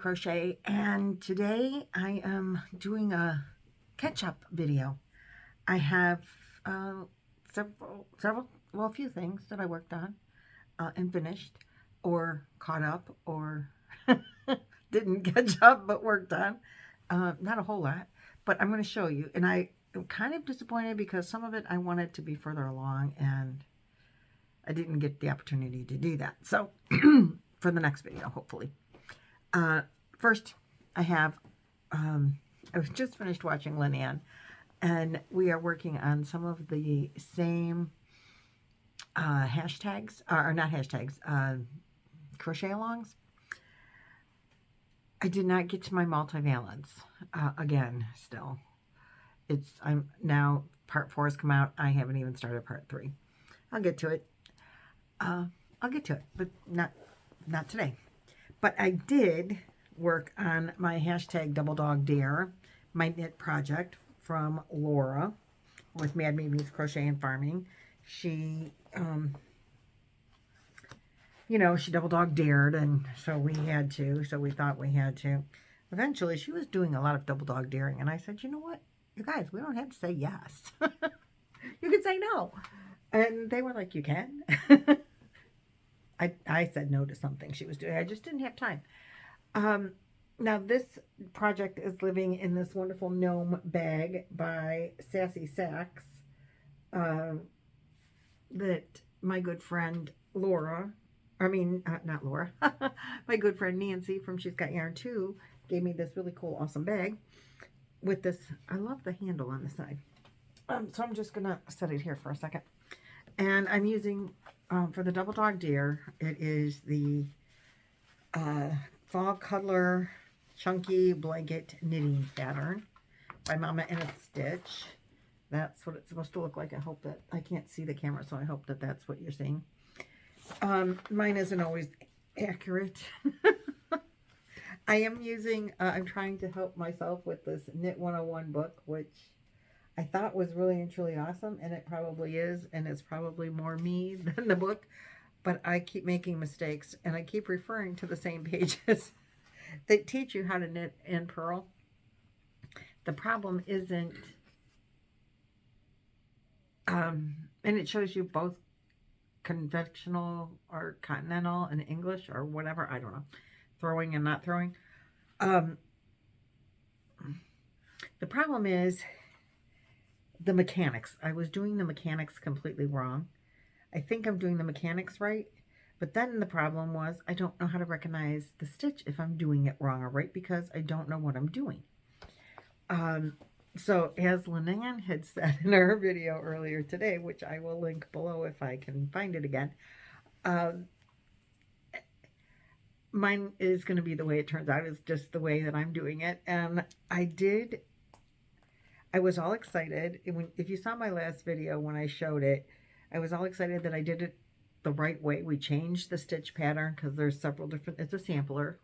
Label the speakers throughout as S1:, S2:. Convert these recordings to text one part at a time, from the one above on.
S1: Crochet, and today I am doing a catch-up video. I have a few things that I worked on and finished, or caught up, or didn't catch up but worked on. Not a whole lot, but I'm going to show you. And I am kind of disappointed because some of it I wanted to be further along, and I didn't get the opportunity to do that. So for the next video, hopefully. First, I have, I was just finished watching Lynette, and we are working on some of the same hashtags, or not hashtags, crochet alongs. I did not get to my multivalence again. Still, I'm now part 4 has come out. I haven't even started part 3. I'll get to it. But not today. But I did work on my hashtag Double Dog Dare, my knit project from Laura with Mad Babies Crochet and Farming. She, she double dog dared, and so we had to. So we thought we had to. Eventually, she was doing a lot of double dog daring, and I said, you know what, you guys, we don't have to say yes. You can say no. And they were like, you can. I said no to something she was doing. I just didn't have time. Now this project is living in this wonderful gnome bag by Sassy Sacks that my good friend Laura, not Laura, my good friend Nancy from She's Got Yarn Too gave me this really cool, awesome bag with this. I love the handle on the side. So I'm just going to set it here for a second. And I'm using, for the Double Dog Dare, it is the Fall Cuddler Chunky Blanket Knitting Pattern by Mama in a Stitch. That's what it's supposed to look like. I hope that, I can't see the camera, so I hope that that's what you're seeing. Mine isn't always accurate. I am using, I'm trying to help myself with this Knit 101 book, which I thought was really and truly awesome, and it probably is, and it's probably more me than the book, but I keep making mistakes, and I keep referring to the same pages that teach you how to knit and purl. The problem isn't, and it shows you both conventional or continental and English or whatever, I don't know, throwing and not throwing. The problem is the mechanics. I was doing the mechanics completely wrong. I think I'm doing the mechanics right, but then the problem was I don't know how to recognize the stitch if I'm doing it wrong or right, because I don't know what I'm doing. So as Lynette had said in her video earlier today, which I will link below if I can find it again, mine is going to be the way it turns out. It's just the way that I'm doing it. And I was all excited. If you saw my last video when I showed it, I was all excited that I did it the right way. We changed the stitch pattern because there's several different, it's a sampler,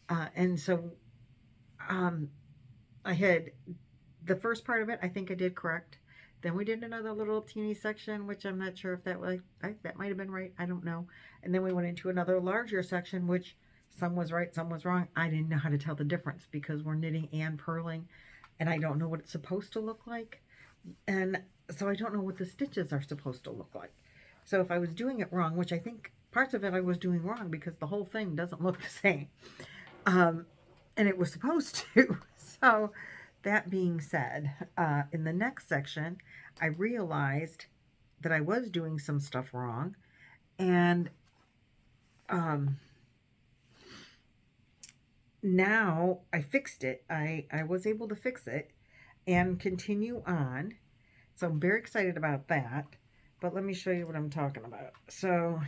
S1: and so I had the first part of it, I think I did correct. Then we did another little teeny section, which I'm not sure if that was, that might have been right. I don't know. And then we went into another larger section, which some was right, some was wrong. I didn't know how to tell the difference because we're knitting and purling, and I don't know what it's supposed to look like. And so I don't know what the stitches are supposed to look like. So if I was doing it wrong, which I think parts of it I was doing wrong because the whole thing doesn't look the same. And it was supposed to. So that being said, in the next section, I realized that I was doing some stuff wrong, and now I fixed it. I was able to fix it and continue on. So I'm very excited about that. But let me show you what I'm talking about. So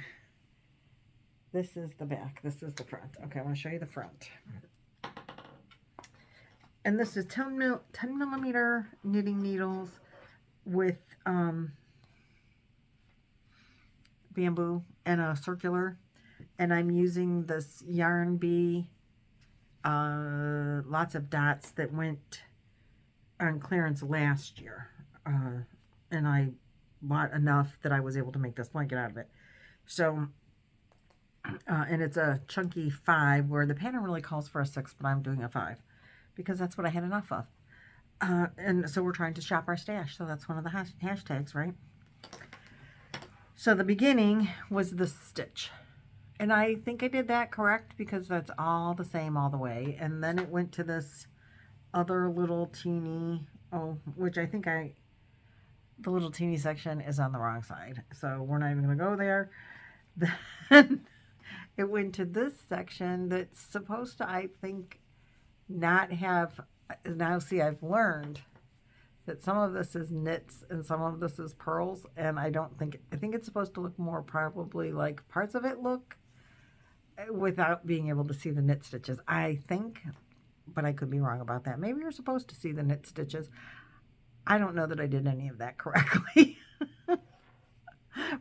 S1: this is the back. This is the front. Okay, I want to show you the front. And this is 10 millimeter knitting needles with bamboo and a circular. And I'm using this Yarn Bee, lots of dots that went on clearance last year. And I bought enough that I was able to make this blanket out of it. So And it's a chunky 5 where the pattern really calls for a 6, but I'm doing a 5 because that's what I had enough of. And so we're trying to shop our stash, so that's one of the hashtags, right? So the beginning was the stitch, and I think I did that correct because that's all the same all the way. And then it went to this other little teeny, which I think the little teeny section is on the wrong side, so we're not even going to go there. Then it went to this section that's supposed to, I think, not have, now see, I've learned that some of this is knits and some of this is pearls, and I think it's supposed to look more probably like parts of it look without being able to see the knit stitches, I think, but I could be wrong about that. Maybe you're supposed to see the knit stitches. I don't know that I did any of that correctly.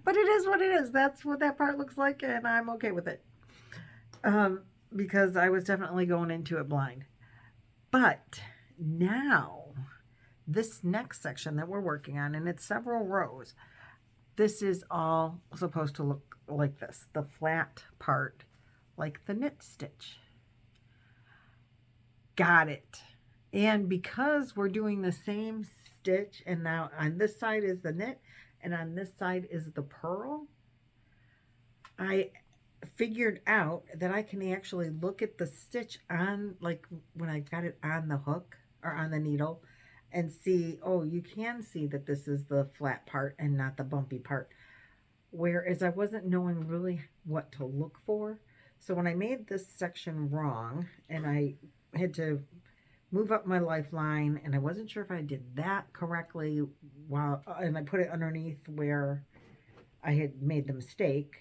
S1: But it is what it is. That's what that part looks like, and I'm okay with it. Because I was definitely going into it blind. But now, this next section that we're working on, and it's several rows, this is all supposed to look like this. The flat part, like the knit stitch. Got it. And because we're doing the same stitch, and now on this side is the knit, and on this side is the purl, I figured out that I can actually look at the stitch on, like when I got it on the hook or on the needle, and see, oh, you can see that this is the flat part and not the bumpy part. Whereas I wasn't knowing really what to look for. So when I made this section wrong, and I had to move up my lifeline, and I wasn't sure if I did that correctly, and I put it underneath where I had made the mistake,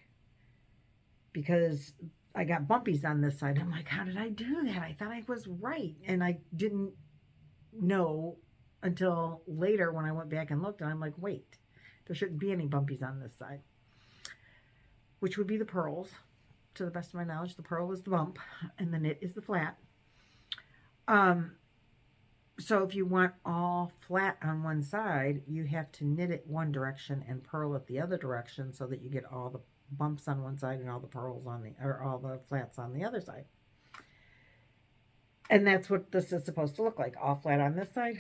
S1: because I got bumpies on this side. I'm like, how did I do that? I thought I was right, and I didn't know until later when I went back and looked, and I'm like, wait, there shouldn't be any bumpies on this side, which would be the purls. To the best of my knowledge, the purl is the bump, and the knit is the flat. So if you want all flat on one side, you have to knit it one direction and purl it the other direction, so that you get all the bumps on one side and all the purls on all the flats on the other side. And that's what this is supposed to look like. All flat on this side,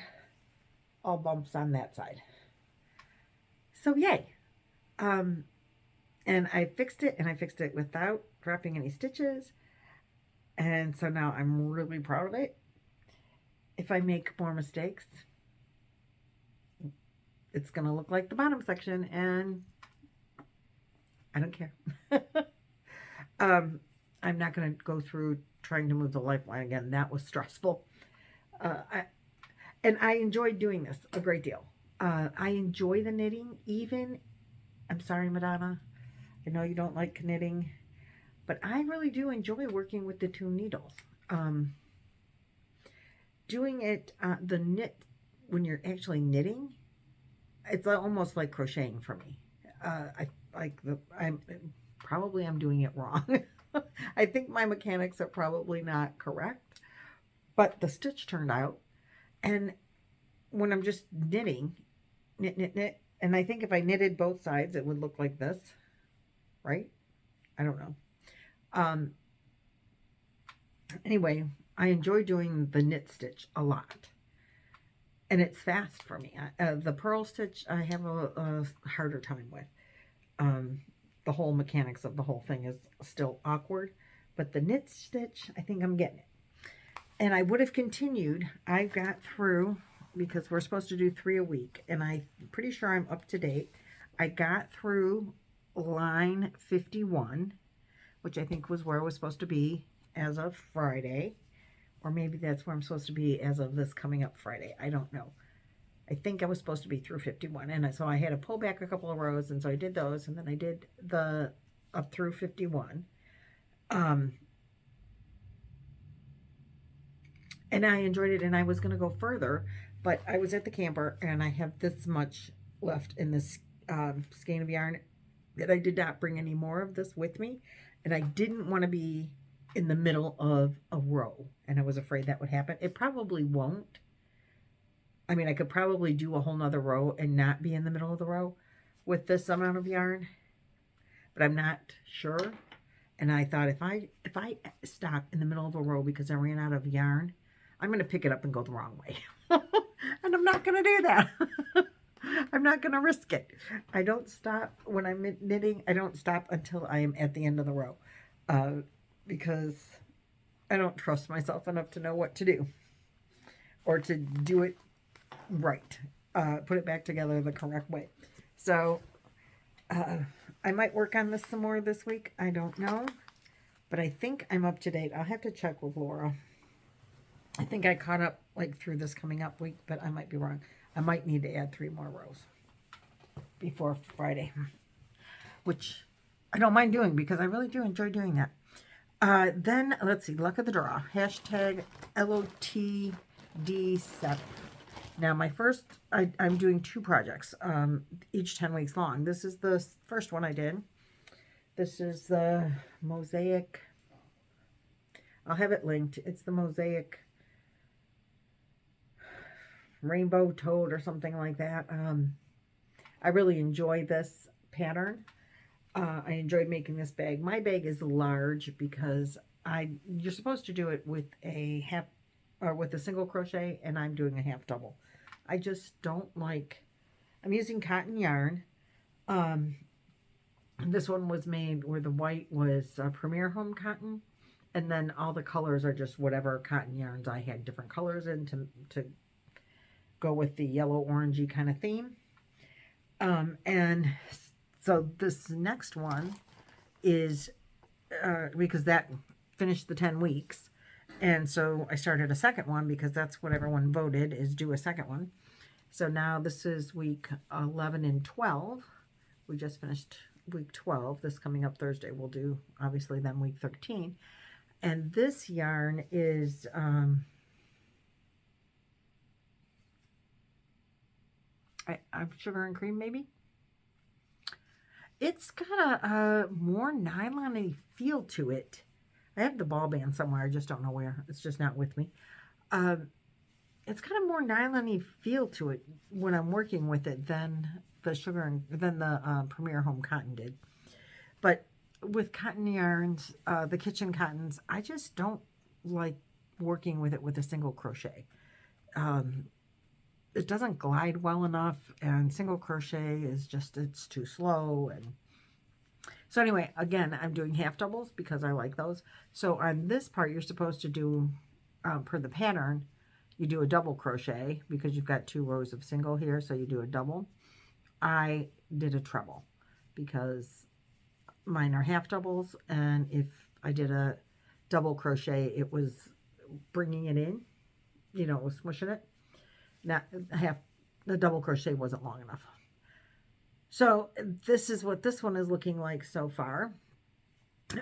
S1: all bumps on that side. So yay. And I fixed it, and I fixed it without dropping any stitches. And so now I'm really proud of it. If I make more mistakes, it's going to look like the bottom section, and I don't care. I'm not going to go through trying to move the lifeline again. That was stressful. And I enjoyed doing this a great deal. I enjoy the knitting, even, I'm sorry, Madonna, I know you don't like knitting, but I really do enjoy working with the 2 needles. Doing it, the knit, when you're actually knitting, it's almost like crocheting for me. I'm doing it wrong. I think my mechanics are probably not correct, but the stitch turned out. And when I'm just knitting, knit, and I think if I knitted both sides, it would look like this, right? I don't know. Anyway, I enjoy doing the knit stitch a lot, and it's fast for me. The purl stitch I have a harder time with. The whole mechanics of the whole thing is still awkward, but the knit stitch, I think I'm getting it. And I would have continued. I got through, because we're supposed to do 3 a week, and I'm pretty sure I'm up to date. I got through line 51, which I think was where I was supposed to be as of Friday. Or maybe that's where I'm supposed to be as of this coming up Friday. I don't know. I think I was supposed to be through 51. And so I had to pull back a couple of rows. And so I did those. And then I did the up through 51. And I enjoyed it. And I was going to go further. But I was at the camper. And I have this much left in this skein of yarn, that I did not bring any more of this with me. And I didn't want to be in the middle of a row, and I was afraid that would happen. It probably won't. I mean, I could probably do a whole nother row and not be in the middle of the row with this amount of yarn, but I'm not sure. And I thought if I stop in the middle of a row because I ran out of yarn, I'm going to pick it up and go the wrong way. And I'm not going to do that. I'm not going to risk it. I don't stop when I'm knitting. I don't stop until I am at the end of the row, because I don't trust myself enough to know what to do or to do it right, put it back together the correct way. So I might work on this some more this week. I don't know, but I think I'm up to date. I'll have to check with Laura. I think I caught up like through this coming up week, but I might be wrong. I might need to add 3 more rows before Friday, which I don't mind doing because I really do enjoy doing that. Then let's see, luck of the draw, hashtag LOTD7. Now my first, I'm doing 2 projects, each 10 weeks long. This is the first one I did. This is the mosaic. I'll have it linked. It's the mosaic rainbow toad or something like that. I really enjoy this pattern. I enjoyed making this bag. My bag is large because you're supposed to do it with a half or with a single crochet, and I'm doing a half double. I just don't like, I'm using cotton yarn. This one was made where the white was Premier Home cotton, and then all the colors are just whatever cotton yarns I had different colors in to go with the yellow orangey kind of theme. And so this next one is because that finished the 10 weeks, and so I started a second one because that's what everyone voted, is do a second one. So now this is week 11 and 12. We just finished week 12. This coming up Thursday we'll do obviously then week 13. And this yarn is I'm sugar and cream, maybe. It's got a more nylon-y feel to it. I have the ball band somewhere. I just don't know where. It's just not with me. It's got a more nylon-y feel to it when I'm working with it than the Premier Home cotton did. But with cotton yarns, the kitchen cottons, I just don't like working with it with a single crochet. It doesn't glide well enough, and single crochet is just, it's too slow. And so anyway, again, I'm doing half doubles because I like those. So on this part, you're supposed to do, per the pattern, you do a double crochet because you've got 2 rows of single here, so you do a double. I did a treble because mine are half doubles, and if I did a double crochet, it was bringing it in, you know, it was smushing it. Not half, the double crochet wasn't long enough. So this is what this one is looking like so far.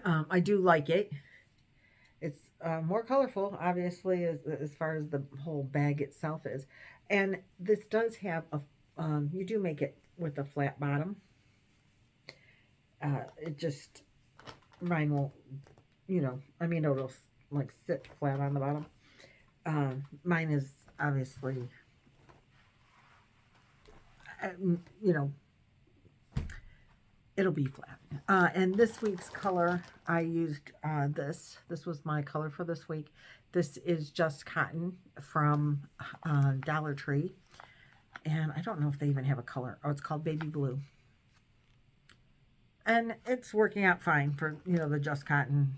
S1: I do like it. It's more colorful, obviously, as far as the whole bag itself is. And this does have a, you do make it with a flat bottom. It just, mine won't, you know, I mean, it'll like sit flat on the bottom. Mine is obviously, you know, it'll be flat. And this week's color, I used this. This was my color for this week. This is just cotton from Dollar Tree. And I don't know if they even have a color. Oh, it's called Baby Blue. And it's working out fine for, you know, the just cotton.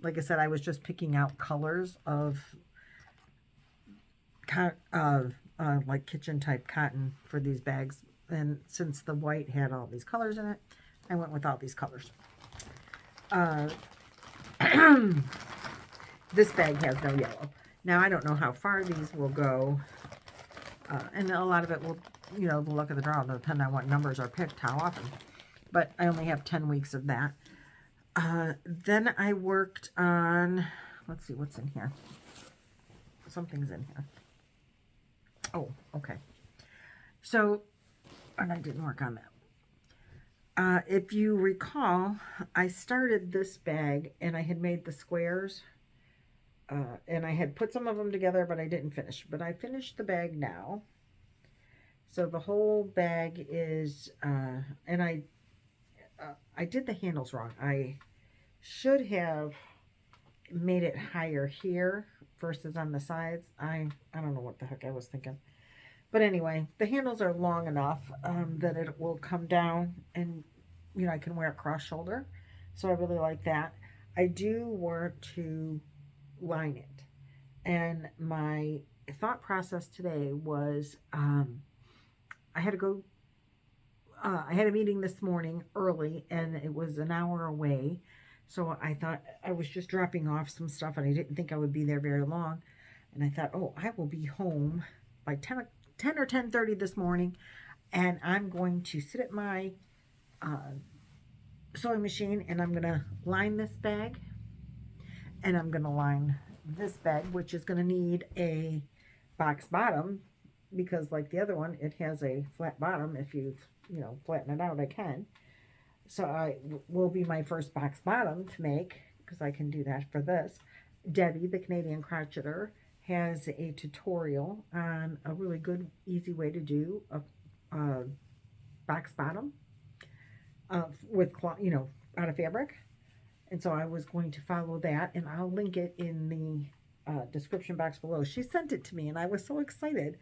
S1: Like I said, I was just picking out colors of like kitchen type cotton for these bags, and since the white had all these colors in it, I went with all these colors. This bag has no yellow. Now I don't know how far these will go, and a lot of it will, you know, the luck of the draw will depend on what numbers are picked, how often, but I only have 10 weeks of that. Then I worked on, let's see what's in here. Something's in here. Oh, okay. So, and I didn't work on that. If you recall, I started this bag and I had made the squares, and I had put some of them together, but I didn't finish. But I finished the bag now. So the whole bag is, and I did the handles wrong. I should have made it higher here versus on the sides. I don't know what the heck I was thinking. But anyway, the handles are long enough that it will come down and, you know, I can wear it cross shoulder. So I really like that. I do want to line it. And my thought process today was I had to go, I had a meeting this morning early and it was an hour away. So I thought I was just dropping off some stuff and I didn't think I would be there very long. And I thought, oh, I will be home by 10 or 10:30 this morning, and I'm going to sit at my sewing machine and I'm going to line this bag, and I'm going to line this bag, which is going to need a box bottom, because like the other one, it has a flat bottom. If you flatten it out, I can. So I will be my first box bottom to make, because I can do that for this. Debbie, the Canadian crocheter, has a tutorial on a really good, easy way to do a box bottom with cloth, out of fabric. And so I was going to follow that, and I'll link it in the description box below. She sent it to me, and I was so excited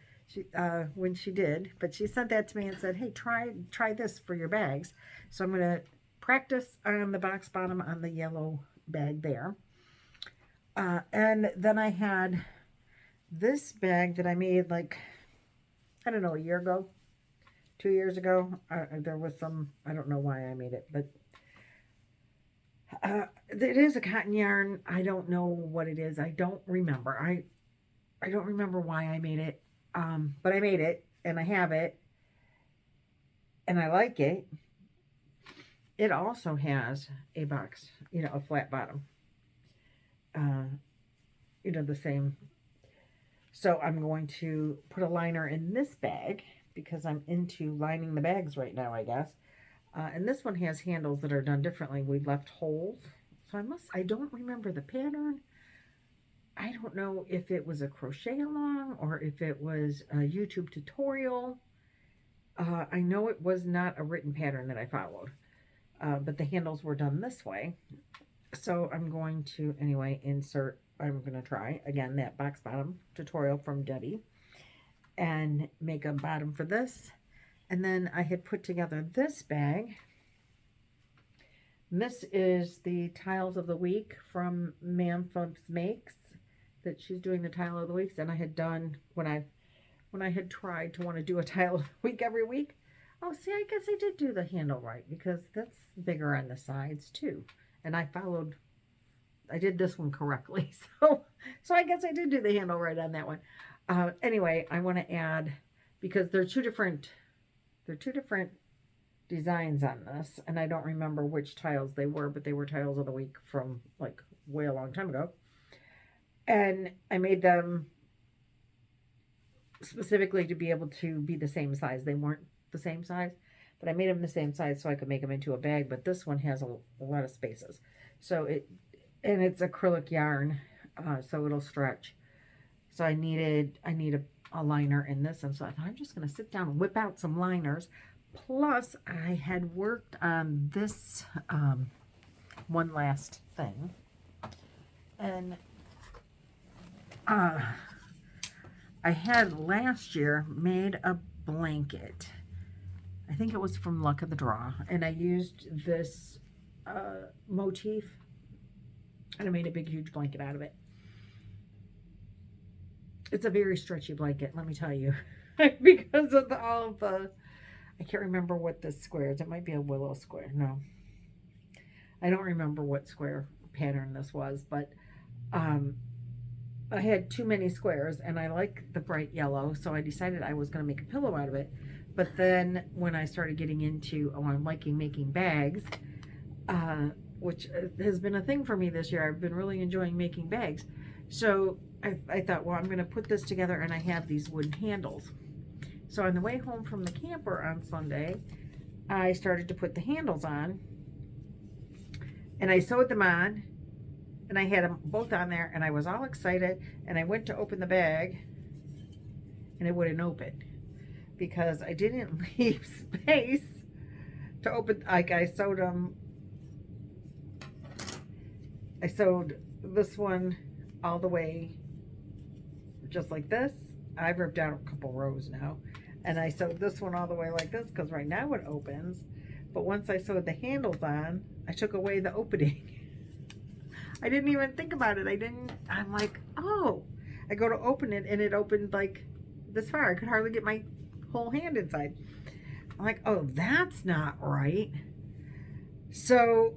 S1: when she did. But she sent that to me and said, "Hey, try this for your bags." So I'm going to practice on the box bottom on the yellow bag there. And then I had this bag that I made like, I don't know, a year ago, 2 years ago. There was some, I don't know why I made it, but it is a cotton yarn. I don't know what it is. I don't remember. I don't remember why I made it. But I made it, and I have it, and I like it. It also has a box, a flat bottom. The same. So I'm going to put a liner in this bag because I'm into lining the bags right now, I guess. And this one has handles that are done differently. We left holes. So I don't remember the pattern. I don't know if it was a crochet along or if it was a YouTube tutorial. I know it was not a written pattern that I followed. But the handles were done this way. So I'm going to, anyway, I'm going to try, again, that box bottom tutorial from Debbie and make a bottom for this. And then I had put together this bag. And this is the Tiles of the Week from Ma'am Thumps Makes, that she's doing the Tile of the Weeks. And I had done, when I had tried to want to do a Tile of the Week every week. Oh, see, I guess I did do the handle right, because that's bigger on the sides too. And I did this one correctly. So I guess I did do the handle right on that one. Anyway, I want to add, because they're two different designs on this, and I don't remember which tiles they were, but they were Tiles of the Week from like way a long time ago. And I made them specifically to be able to be the same size. They weren't the same size, but I made them the same size so I could make them into a bag. But this one has a lot of spaces, so it's acrylic yarn, so it'll stretch. So I need a liner in this, and so I thought I'm just going to sit down and whip out some liners. Plus, I had worked on this one last thing, and I had last year made a blanket. I think it was from Luck of the Draw, and I used this motif, and I made a big, huge blanket out of it. It's a very stretchy blanket, let me tell you, because of all the, I can't remember what this square is. It might be a willow square. No, I don't remember what square pattern this was, but I had too many squares, and I like the bright yellow, so I decided I was going to make a pillow out of it. But then when I started getting into, I'm liking making bags, which has been a thing for me this year. I've been really enjoying making bags. So I thought, well, I'm going to put this together, and I have these wooden handles. So on the way home from the camper on Sunday, I started to put the handles on, and I sewed them on, and I had them both on there, and I was all excited, and I went to open the bag, and it wouldn't open, because I didn't leave space to open. Like, I sewed them, I sewed this one all the way just like this. I've ripped out a couple rows now, and I sewed this one all the way like this because right now it opens, but once I sewed the handles on, I took away the opening. I didn't even think about it. I'm like, oh, I go to open it and it opened like this far. I could hardly get my whole hand inside. I'm like, oh, that's not right. So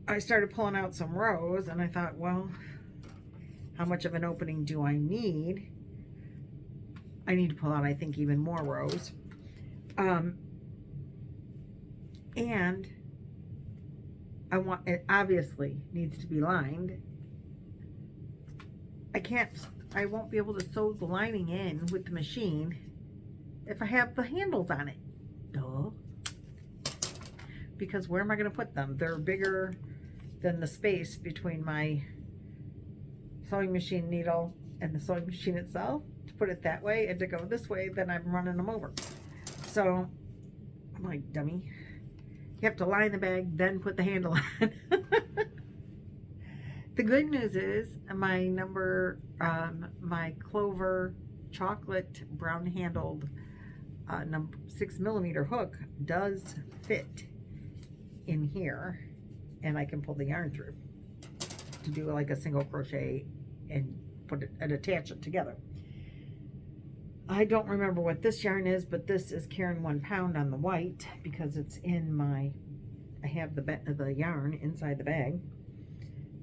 S1: I started pulling out some rows, and I thought, well, how much of an opening do I need? I need to pull out, I think, even more rows. And it obviously needs to be lined. I won't be able to sew the lining in with the machine if I have the handles on it. Duh. Because where am I going to put them? They're bigger than the space between my sewing machine needle and the sewing machine itself. To put it that way, and to go this way, then I'm running them over. So I'm like, dummy. You have to line the bag, then put the handle on. The good news is my my Clover chocolate brown handled number 6mm hook does fit in here, and I can pull the yarn through to do like a single crochet and put it and attach it together. I don't remember what this yarn is, but this is Karen 1 pound on the white because it's in my, I have the yarn inside the bag.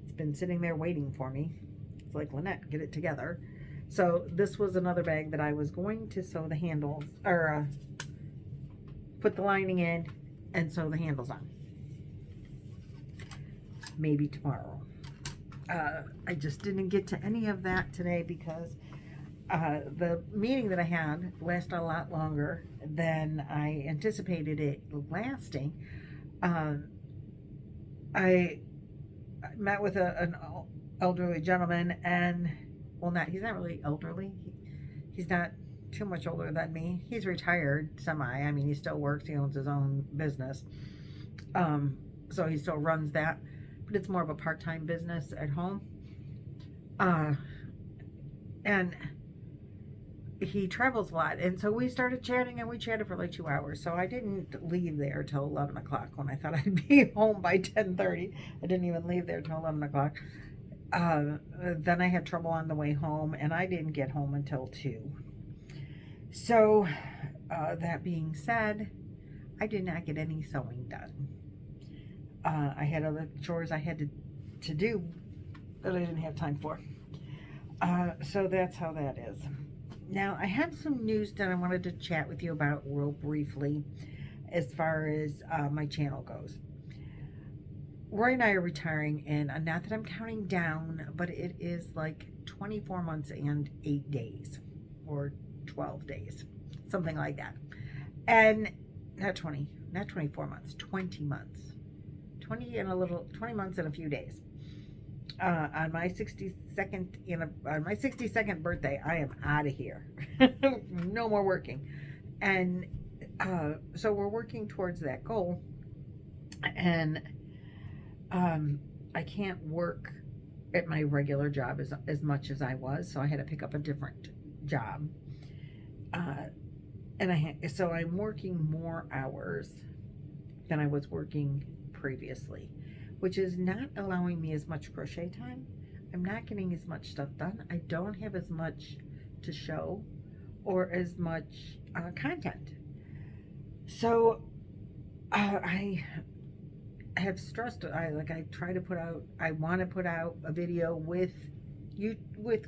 S1: It's been sitting there waiting for me. It's like, Lynette, get it together. So this was another bag that I was going to sew the handles, or put the lining in and sew the handles on. Maybe tomorrow. I just didn't get to any of that today because the meeting that I had lasted a lot longer than I anticipated it lasting. I met with an elderly gentleman, and well, he's not really elderly. He's not too much older than me. He's retired semi. I mean, he still works. He owns his own business. So he still runs that, but it's more of a part-time business at home. And he travels a lot, and so we started chatting, and we chatted for like 2 hours. So I didn't leave there till 11 o'clock when I thought I'd be home by 10:30. I didn't even leave there till 11 o'clock. Then I had trouble on the way home, and I didn't get home until 2. So that being said, I did not get any sewing done. I had other chores I had to do that I didn't have time for. So that's how that is. Now, I have some news that I wanted to chat with you about real briefly as far as my channel goes. Roy and I are retiring, and not that I'm counting down, but it is like 24 months and 8 days, or 12 days, something like that. And not 24 months, 20 months. 20 months and a few days. On my 62nd birthday, I am out of here. No more working. And so we're working towards that goal. And I can't work at my regular job as much as I was, so I had to pick up a different job. So I'm working more hours than I was working previously, which is not allowing me as much crochet time. I'm not getting as much stuff done. I don't have as much to show or as much content. So I have stressed. I want to put out a video with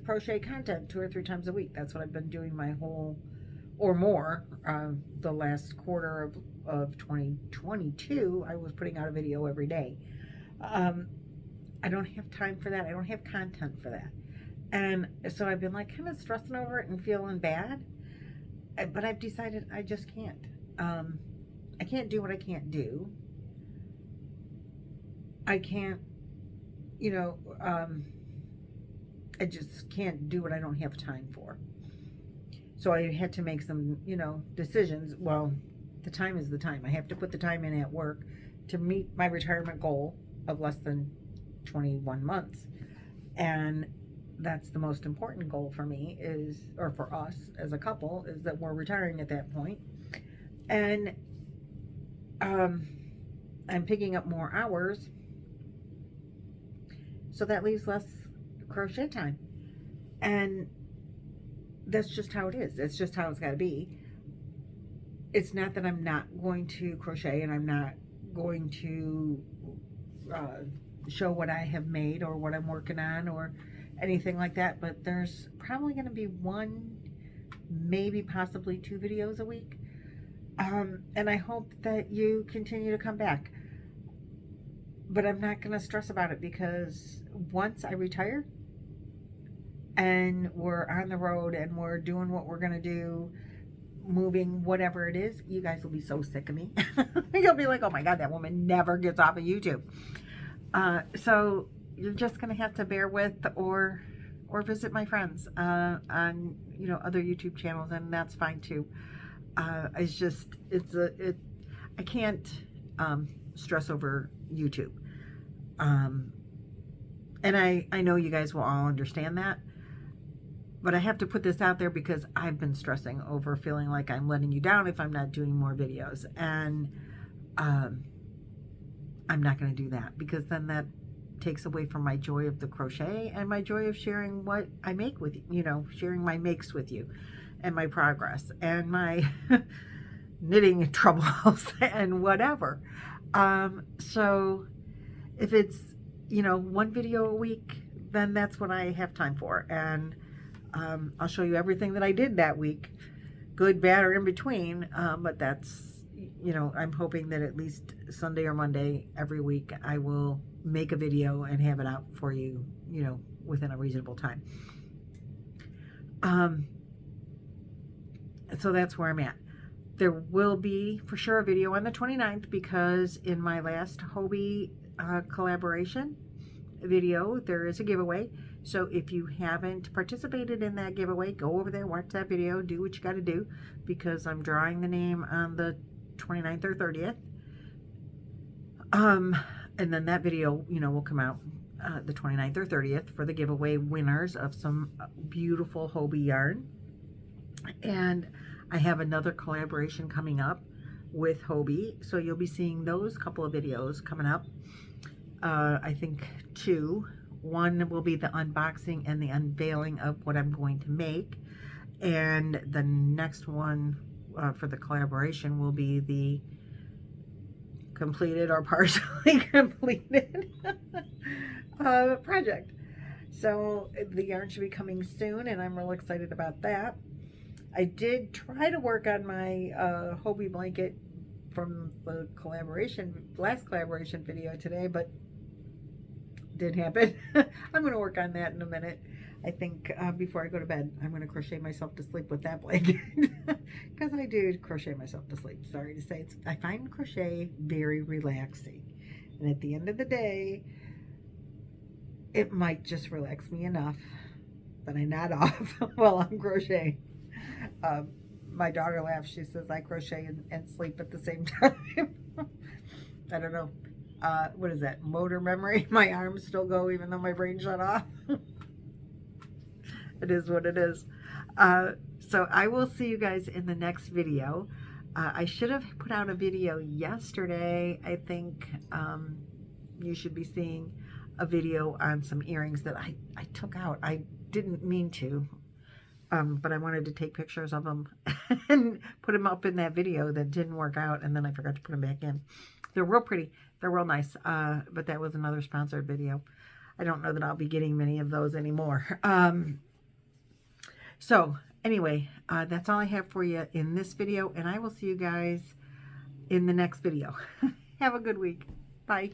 S1: crochet content 2 or 3 times a week. That's what I've been doing my whole, or more, the last quarter of 2022. I was putting out a video every day. I don't have time for that. I don't have content for that. And so I've been like kind of stressing over it and feeling bad. But I've decided I just can't. I can't do what I can't do. I can't, I just can't do what I don't have time for. So I had to make some, decisions. Well, the time is the time. I have to put the time in at work to meet my retirement goal of less than 21 months. And that's the most important goal for me is, or for us as a couple, is that we're retiring at that point. And I'm picking up more hours, so that leaves less crochet time. And that's just how it is. It's just how it's got to be. It's not that I'm not going to crochet and I'm not going to show what I have made or what I'm working on or anything like that, but there's probably going to be one, maybe possibly 2 videos a week. And I hope that you continue to come back. But I'm not going to stress about it, because once I retire and we're on the road and we're doing what we're going to do, moving, whatever it is, you guys will be so sick of me. You'll be like, oh my God, that woman never gets off of YouTube. So you're just going to have to bear with or visit my friends on, you know, other YouTube channels, and that's fine too. It's just, I can't stress over YouTube. And I know you guys will all understand that, but I have to put this out there because I've been stressing over feeling like I'm letting you down if I'm not doing more videos. And I'm not going to do that, because then that takes away from my joy of the crochet and my joy of sharing what I make with you, you know, sharing my makes with you and my progress and my knitting troubles and whatever. So if it's, you know, 1 video a week, then that's what I have time for. And I'll show you everything that I did that week, good, bad, or in between. But that's, you know, I'm hoping that at least Sunday or Monday every week I will make a video and have it out for you, you know, within a reasonable time. So that's where I'm at. There will be for sure a video on the 29th, because in my last Hobie collaboration video, there is a giveaway. So if you haven't participated in that giveaway, go over there, watch that video, do what you got to do, because I'm drawing the name on the 29th or 30th. And then that video, you know, will come out the 29th or 30th for the giveaway winners of some beautiful Hobie yarn. And I have another collaboration coming up with Hobie, so you'll be seeing those couple of videos coming up. I think 2. One will be the unboxing and the unveiling of what I'm going to make, and the next one for the collaboration will be the completed or partially completed project. So the yarn should be coming soon, and I'm real excited about that. I did try to work on my Hobie blanket from the last collaboration video today, but didn't happen. I'm going to work on that in a minute. I think before I go to bed, I'm going to crochet myself to sleep with that blanket, because I do crochet myself to sleep. Sorry to say, I find crochet very relaxing, and at the end of the day, it might just relax me enough that I nod off while I'm crocheting. My daughter laughs. She says I crochet and sleep at the same time. I don't know. What is that? Motor memory? My arms still go even though my brain shut off. It is what it is. So I will see you guys in the next video. I should have put out a video yesterday. I think you should be seeing a video on some earrings that I took out. I didn't mean to. But I wanted to take pictures of them and put them up in that video that didn't work out, and then I forgot to put them back in. They're real pretty. They're real nice, but that was another sponsored video. I don't know that I'll be getting many of those anymore. So anyway, that's all I have for you in this video, and I will see you guys in the next video. Have a good week. Bye.